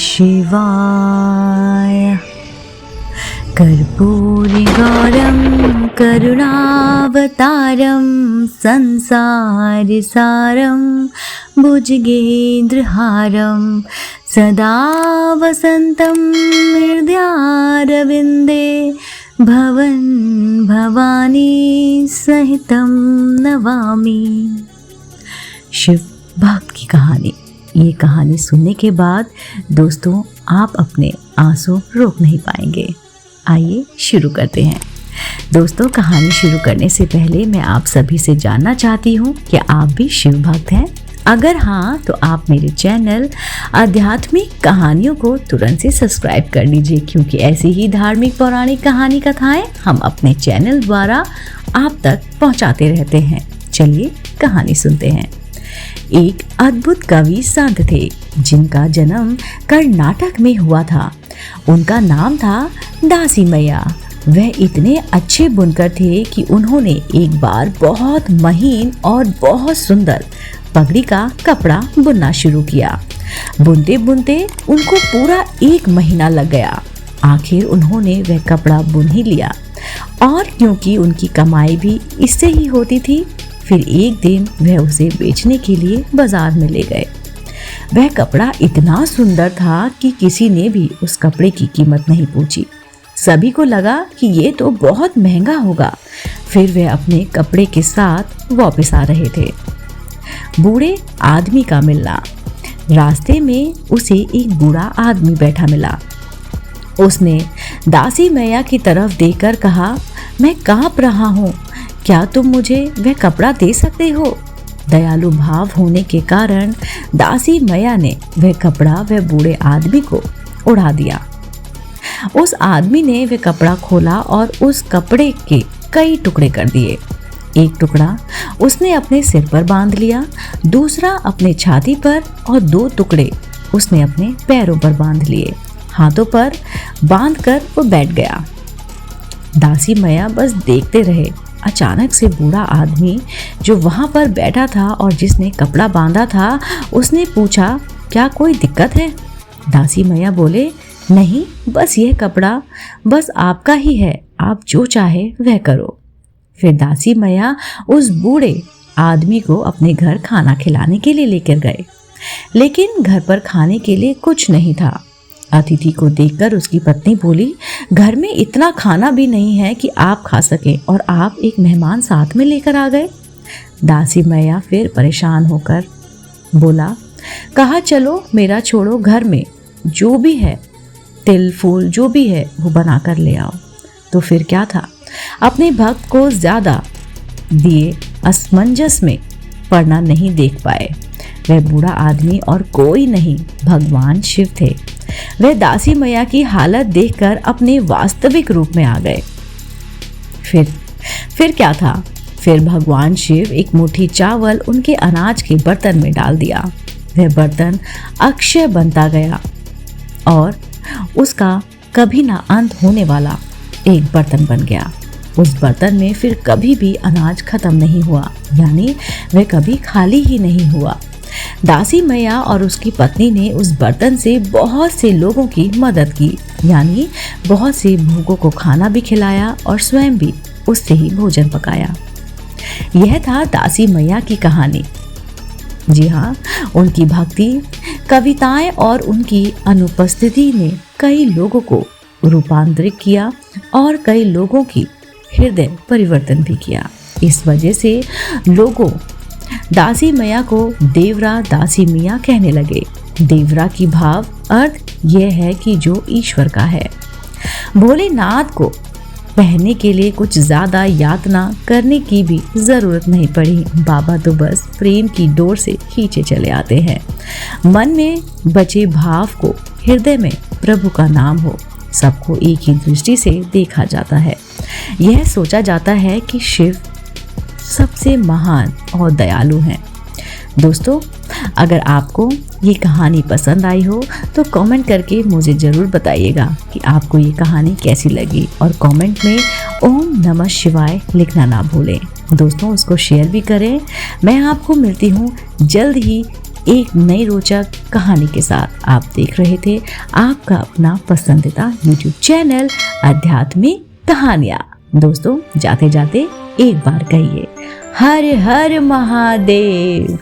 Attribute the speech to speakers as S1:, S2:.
S1: शिवाय। कर्पूरगौरं करुणावतारं संसारसारं भुजगेन्द्रहारं सदा वसन्तं हृदयारविन्दे भवन् भवानी सहितं नमामि। शिव भक्त की कहानी। ये कहानी सुनने के बाद दोस्तों आप अपने आंसू रोक नहीं पाएंगे। आइए शुरू करते हैं। दोस्तों कहानी शुरू करने से पहले मैं आप सभी से जानना चाहती हूँ कि आप भी शिव भक्त हैं। अगर हाँ तो आप मेरे चैनल आध्यात्मिक कहानियों को तुरंत से सब्सक्राइब कर लीजिए, क्योंकि ऐसी ही धार्मिक पौराणिक कहानी कथाएं हम अपने चैनल द्वारा आप तक पहुंचाते रहते हैं। चलिए कहानी सुनते हैं। एक अद्भुत कवि संत थे जिनका जन्म कर्नाटक में हुआ था। उनका नाम था दासी मैया। वह इतने अच्छे बुनकर थे कि उन्होंने एक बार बहुत महीन और बहुत सुंदर पगड़ी का कपड़ा बुनना शुरू किया। बुनते बुनते उनको पूरा 1 महीना लग गया। आखिर उन्होंने वह कपड़ा बुन ही लिया, और क्योंकि उनकी कमाई भी इससे ही होती थी, फिर एक दिन वह उसे बेचने के लिए बाजार में ले गए। वह कपड़ा इतना सुंदर था कि किसी ने भी उस कपड़े की कीमत नहीं पूछी। सभी को लगा कि ये तो बहुत महंगा होगा। फिर वह अपने कपड़े के साथ वापस आ रहे थे। बूढ़े आदमी का मिलना। रास्ते में उसे एक बूढ़ा आदमी बैठा मिला। उसने दासी मैया की तरफ देखकर कहा, मैं कांप रहा हूँ, क्या तुम मुझे वह कपड़ा दे सकते हो? दयालु भाव होने के कारण दासी मैया ने वह कपड़ा वह बूढ़े आदमी को उड़ा दिया। उस आदमी ने वह कपड़ा खोला और उस कपड़े के कई टुकड़े कर दिए। एक टुकड़ा उसने अपने सिर पर बांध लिया, दूसरा अपने छाती पर, और 2 टुकड़े उसने अपने पैरों पर बांध लिए। हाथों पर बांधकर वो बैठ गया। दासी मैया बस देखते रहे। अचानक से बूढ़ा आदमी जो वहां पर बैठा था और जिसने कपड़ा बांधा था, उसने पूछा, क्या कोई दिक्कत है? दासी मैया बोले, नहीं, बस यह कपड़ा बस आपका ही है, आप जो चाहे वह करो। फिर दासी मैया उस बूढ़े आदमी को अपने घर खाना खिलाने के लिए लेकर गए, लेकिन घर पर खाने के लिए कुछ नहीं था। अतिथि को देखकर उसकी पत्नी बोली, घर में इतना खाना भी नहीं है कि आप खा सकें, और आप एक मेहमान साथ में लेकर आ गए। दासी मैया फिर परेशान होकर कहा, चलो मेरा छोड़ो, घर में जो भी है, तिल फूल जो भी है वो बना कर ले आओ। तो फिर क्या था, अपने भक्त को ज्यादा दिए असमंजस में पड़ना नहीं देख पाए। वह बूढ़ा आदमी और कोई नहीं, भगवान शिव थे। वह दासी मैया की हालत देखकर अपने वास्तविक रूप में आ गए। फिर क्या था, फिर भगवान शिव एक मुट्ठी चावल उनके अनाज के बर्तन में डाल दिया। वह बर्तन अक्षय बनता गया और उसका कभी ना अंत होने वाला एक बर्तन बन गया। उस बर्तन में फिर कभी भी अनाज खत्म नहीं हुआ, यानी वह कभी खाली ही नहीं हुआ। दासी मैया और उसकी पत्नी ने उस बर्तन से बहुत से लोगों की मदद की, यानी बहुत से भूखों को खाना भी खिलाया और स्वयं भी उससे ही भोजन पकाया। यह था दासी मैया की कहानी। जी हाँ, उनकी भक्ति, कविताएं और उनकी अनुपस्थिति ने कई लोगों को रूपांतरित किया और कई लोगों की हृदय परिवर्तन भी किया। इस वजह से लोगों दासी मैया को देवरा दासी मियाँ कहने लगे। देवरा की भाव अर्थ यह है कि जो ईश्वर का है। भोलेनाथ को पहनने के लिए कुछ ज्यादा यातना करने की भी जरूरत नहीं पड़ी। बाबा तो बस प्रेम की डोर से खींचे चले आते हैं। मन में बचे भाव को हृदय में प्रभु का नाम हो, सबको एक ही दृष्टि से देखा जाता है। यह सोचा जाता है कि शिव सबसे महान और दयालु हैं। दोस्तों, अगर आपको ये कहानी पसंद आई हो तो कमेंट करके मुझे ज़रूर बताइएगा कि आपको ये कहानी कैसी लगी, और कमेंट में ओम नमः शिवाय लिखना ना भूलें। दोस्तों, उसको शेयर भी करें। मैं आपको मिलती हूँ जल्द ही एक नई रोचक कहानी के साथ आप देख रहे थे आपका अपना पसंदीदा YouTube चैनल आध्यात्मिक कहानियाँ। दोस्तों, जाते जाते एक बार कहिए हर हर महादेव।